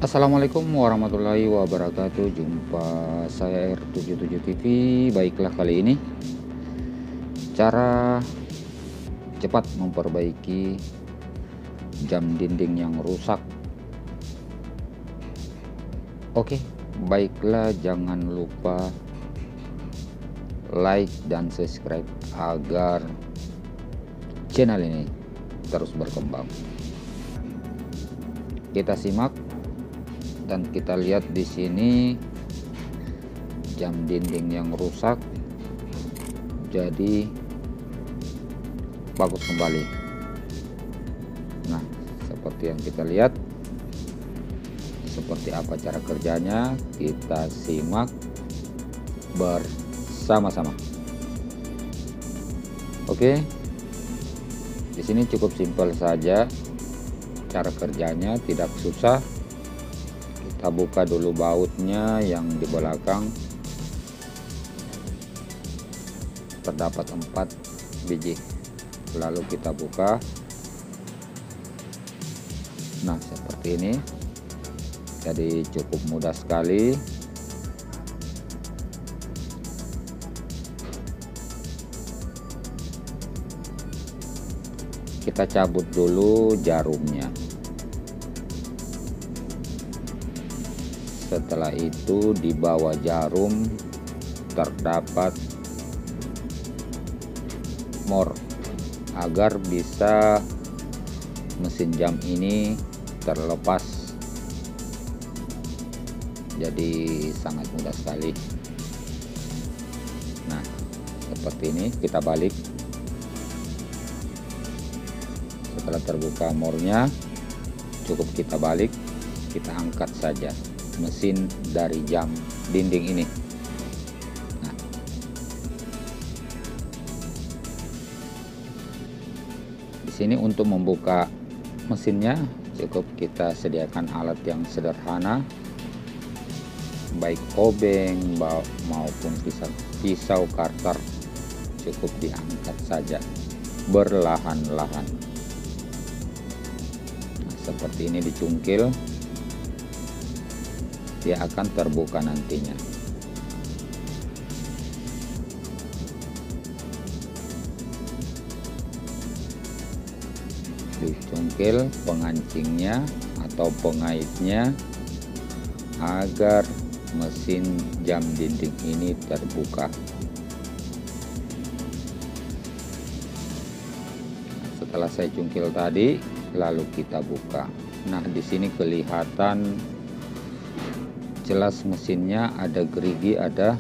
Assalamualaikum warahmatullahi wabarakatuh. Jumpa saya R77 TV. Baiklah, kali ini cara cepat memperbaiki jam dinding yang rusak. Oke, baiklah, jangan lupa like dan subscribe agar channel ini terus berkembang. Kita simak dan kita lihat di sini jam dinding yang rusak jadi bagus kembali. Nah, seperti yang kita lihat, seperti apa cara kerjanya, kita simak bersama-sama. Oke, di sini cukup simpel saja cara kerjanya, tidak susah. Kita buka dulu bautnya yang di belakang, terdapat 4 biji, lalu kita buka. Nah, seperti ini, jadi cukup mudah sekali. Kita cabut dulu jarumnya. Setelah itu di bawah jarum terdapat mor agar bisa mesin jam ini terlepas. Jadi sangat mudah sekali. Nah, seperti ini, kita balik. Setelah terbuka mornya, cukup kita balik, kita angkat saja mesin dari jam dinding ini. Nah, di sini untuk membuka mesinnya cukup kita sediakan alat yang sederhana, baik obeng maupun pisau karter. Cukup diangkat saja berlahan-lahan. Nah, seperti ini dicungkil, dia akan terbuka nantinya. Dicungkil pengancingnya atau pengaitnya agar mesin jam dinding ini terbuka. Nah, setelah saya cungkil tadi, lalu kita buka. Nah, di sini kelihatan jelas mesinnya, ada gerigi, ada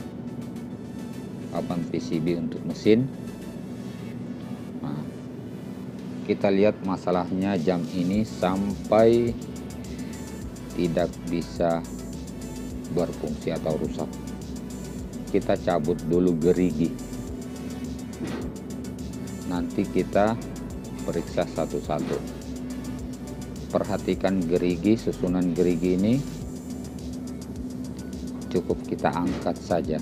papan PCB untuk mesin. Nah, kita lihat masalahnya, jam ini sampai tidak bisa berfungsi atau rusak. Kita cabut dulu gerigi, nanti kita periksa satu-satu. Perhatikan gerigi, susunan gerigi ini cukup kita angkat saja.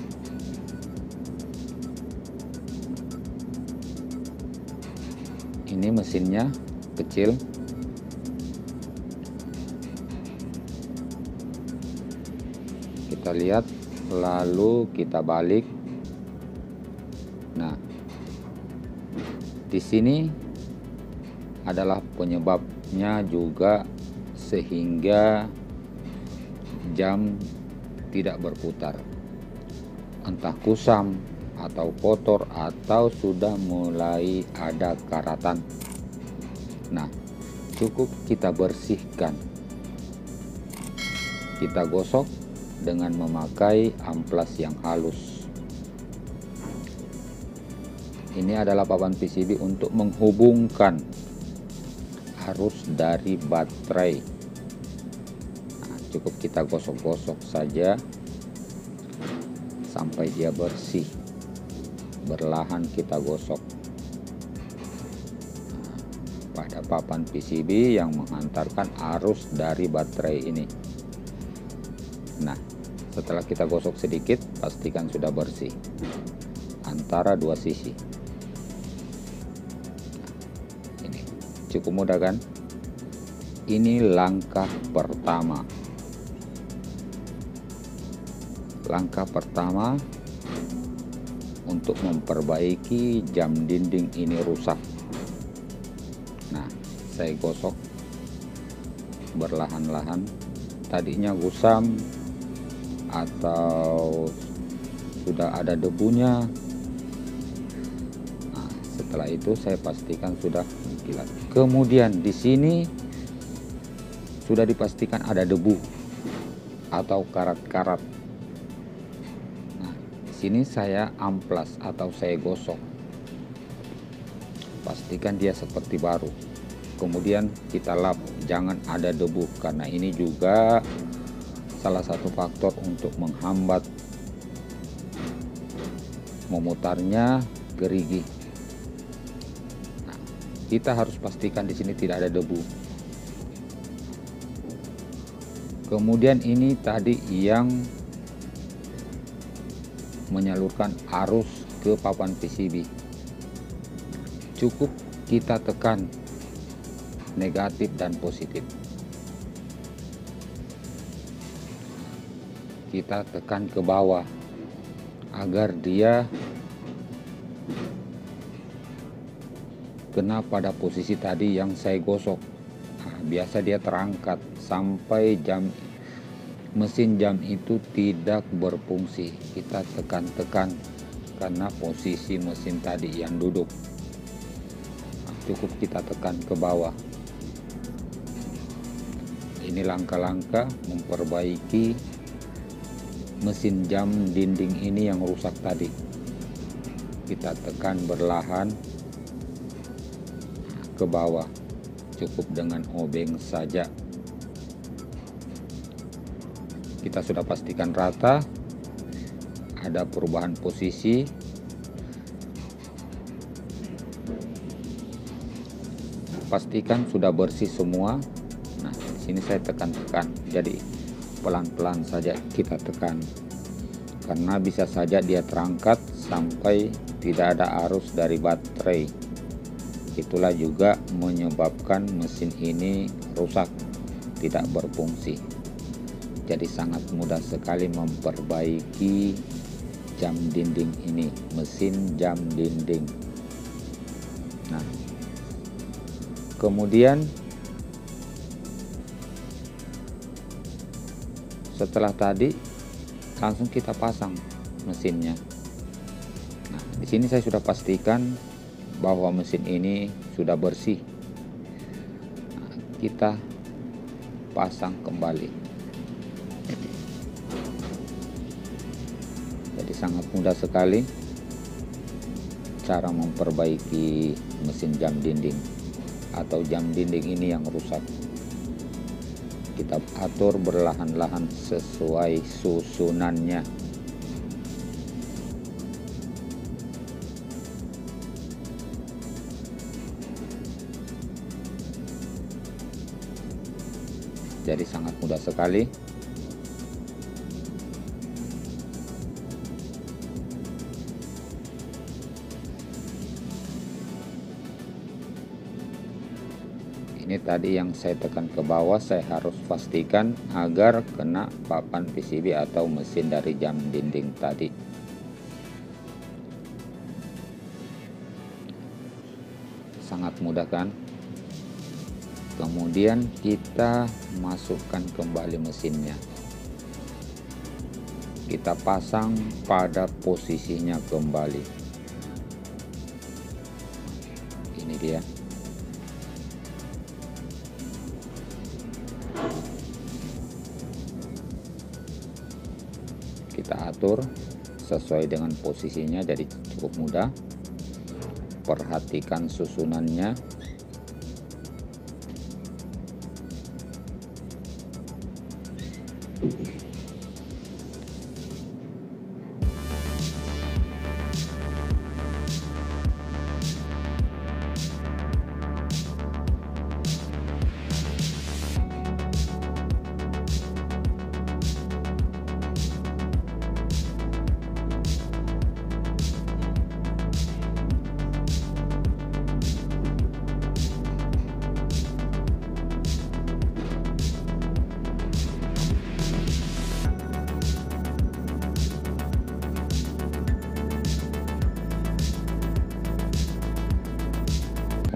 Ini mesinnya kecil. Kita lihat, lalu kita balik. Nah, di sini adalah penyebabnya juga sehingga jam tidak berputar, entah kusam atau kotor atau sudah mulai ada karatan. Nah, cukup kita bersihkan, kita gosok dengan memakai amplas yang halus. Ini adalah papan PCB untuk menghubungkan arus dari baterai. Cukup kita gosok-gosok saja sampai dia bersih. Berlahan kita gosok pada papan PCB yang menghantarkan arus dari baterai ini. Nah, setelah kita gosok sedikit, pastikan sudah bersih antara dua sisi. Ini cukup mudah kan? Ini langkah pertama Langkah pertama untuk memperbaiki jam dinding ini rusak. Nah, saya gosok berlahan-lahan. Tadinya gusam atau sudah ada debunya. Nah, setelah itu saya pastikan sudah mengkilat. Kemudian di sini sudah dipastikan ada debu atau karat-karat. Nah, di sini saya amplas atau saya gosok. Pastikan dia seperti baru. Kemudian kita lap, jangan ada debu, karena ini juga salah satu faktor untuk menghambat memutarnya gerigi. Nah, kita harus pastikan di sini tidak ada debu. Kemudian ini tadi yang menyalurkan arus ke papan PCB. Cukup kita tekan negatif dan positif. Kita tekan ke bawah agar dia kena pada posisi tadi yang saya gosok. Nah, biasa dia terangkat sampai mesin jam itu tidak berfungsi. Kita tekan-tekan karena posisi mesin tadi yang duduk. Nah, cukup kita tekan ke bawah. Ini langkah-langkah memperbaiki mesin jam dinding ini yang rusak tadi. Kita tekan berlahan ke bawah, cukup dengan obeng saja. Kita sudah pastikan rata, ada perubahan posisi. Pastikan sudah bersih semua. Nah, di sini saya tekan-tekan, jadi pelan-pelan saja kita tekan, karena bisa saja dia terangkat sampai tidak ada arus dari baterai. Itulah juga menyebabkan mesin ini rusak, tidak berfungsi. Jadi sangat mudah sekali memperbaiki jam dinding ini, mesin jam dinding. Nah, kemudian setelah tadi langsung kita pasang mesinnya. Nah, di sini saya sudah pastikan bahwa mesin ini sudah bersih. Nah, kita pasang kembali. Jadi sangat mudah sekali cara memperbaiki mesin jam dinding atau jam dinding ini yang rusak. Kita atur berlahan-lahan sesuai susunannya. Jadi sangat mudah sekali. Ini tadi yang saya tekan ke bawah, saya harus pastikan agar kena papan PCB atau mesin dari jam dinding tadi. Sangat mudah kan? Kemudian kita masukkan kembali mesinnya. Kita pasang pada posisinya kembali. Ini dia. Kita atur sesuai dengan posisinya, jadi cukup mudah. Perhatikan susunannya.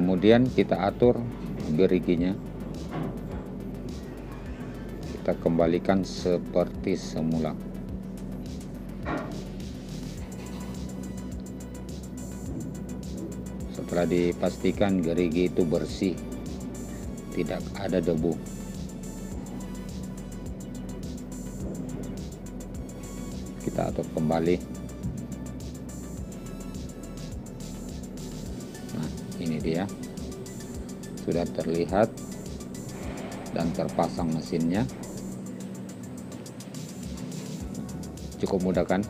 Kemudian kita atur geriginya, kita kembalikan seperti semula. Setelah dipastikan gerigi itu bersih, tidak ada debu, kita atur kembali. Nah, ini dia, sudah terlihat dan terpasang mesinnya. Cukup mudah kan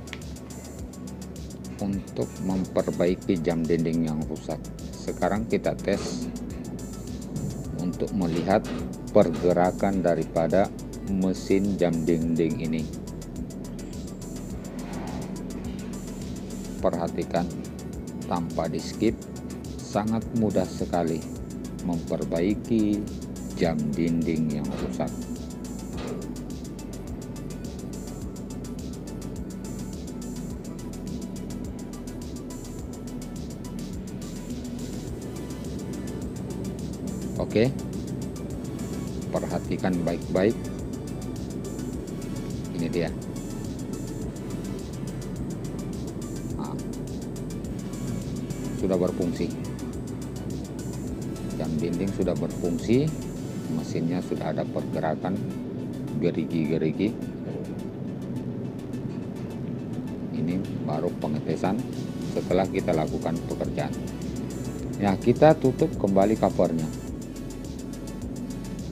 untuk memperbaiki jam dinding yang rusak. Sekarang kita tes untuk melihat pergerakan daripada mesin jam dinding ini. Perhatikan, tanpa di skip, sangat mudah sekali memperbaiki jam dinding yang rusak. Oke, perhatikan baik-baik. Ini dia. Nah, sudah berfungsi. Jam dinding sudah berfungsi, mesinnya sudah ada pergerakan gerigi-gerigi. Ini baru pengetesan setelah kita lakukan pekerjaan. Ya, kita tutup kembali covernya.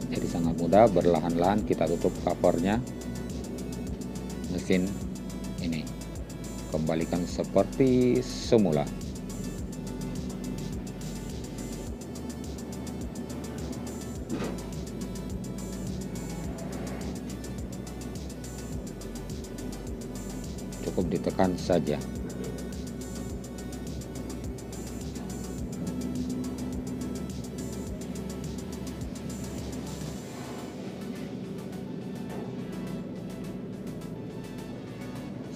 Jadi sangat mudah, berlahan-lahan kita tutup covernya. Mesin ini kembalikan seperti semula. Cukup ditekan saja.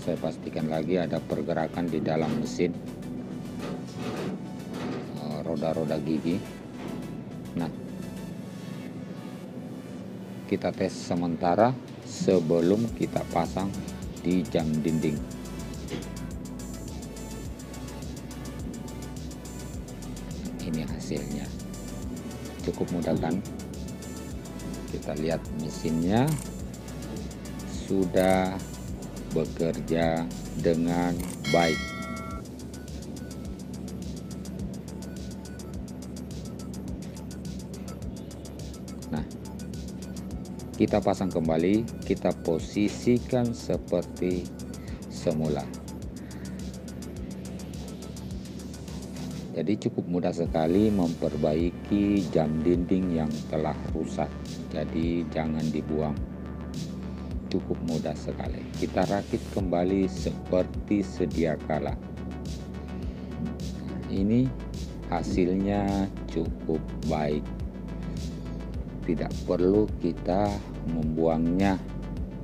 Saya pastikan lagi ada pergerakan di dalam mesin roda-roda gigi. Nah, kita tes sementara sebelum kita pasang di jam dinding. Ini hasilnya, cukup mudah kan? Kita lihat mesinnya sudah bekerja dengan baik. Nah, kita pasang kembali, kita posisikan seperti semula. Jadi cukup mudah sekali memperbaiki jam dinding yang telah rusak. Jadi jangan dibuang. Cukup mudah sekali. Kita rakit kembali seperti sedia kala. Ini hasilnya cukup baik. Tidak perlu kita membuangnya.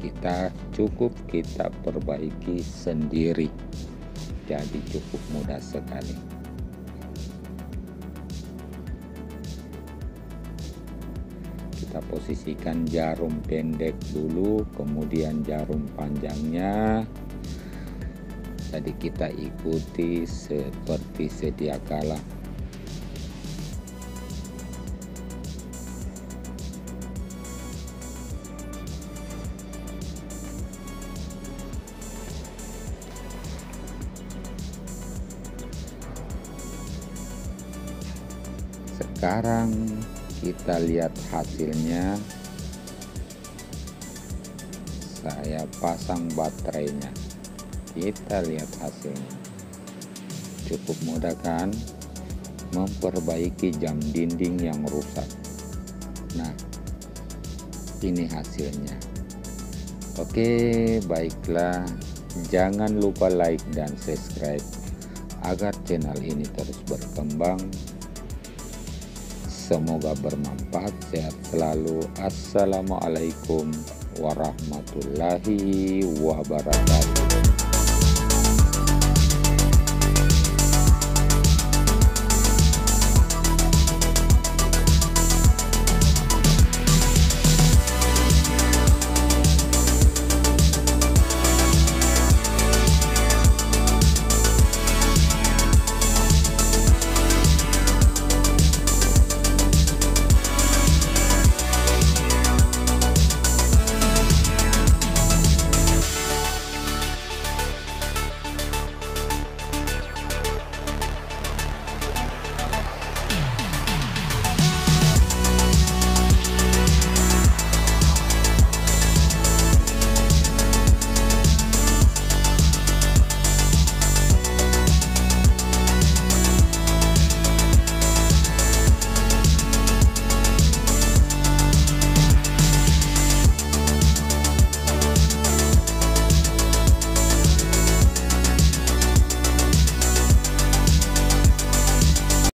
Kita perbaiki sendiri. Jadi cukup mudah sekali. Kita posisikan jarum pendek dulu, kemudian jarum panjangnya. Jadi kita ikuti seperti sedia kala. Sekarang kita lihat hasilnya. Saya pasang baterainya. Kita lihat hasilnya. Cukup mudah kan memperbaiki jam dinding yang rusak. Nah, ini hasilnya. Oke, baiklah. Jangan lupa like dan subscribe agar channel ini terus berkembang. Semoga bermanfaat, sehat selalu. Assalamualaikum warahmatullahi wabarakatuh.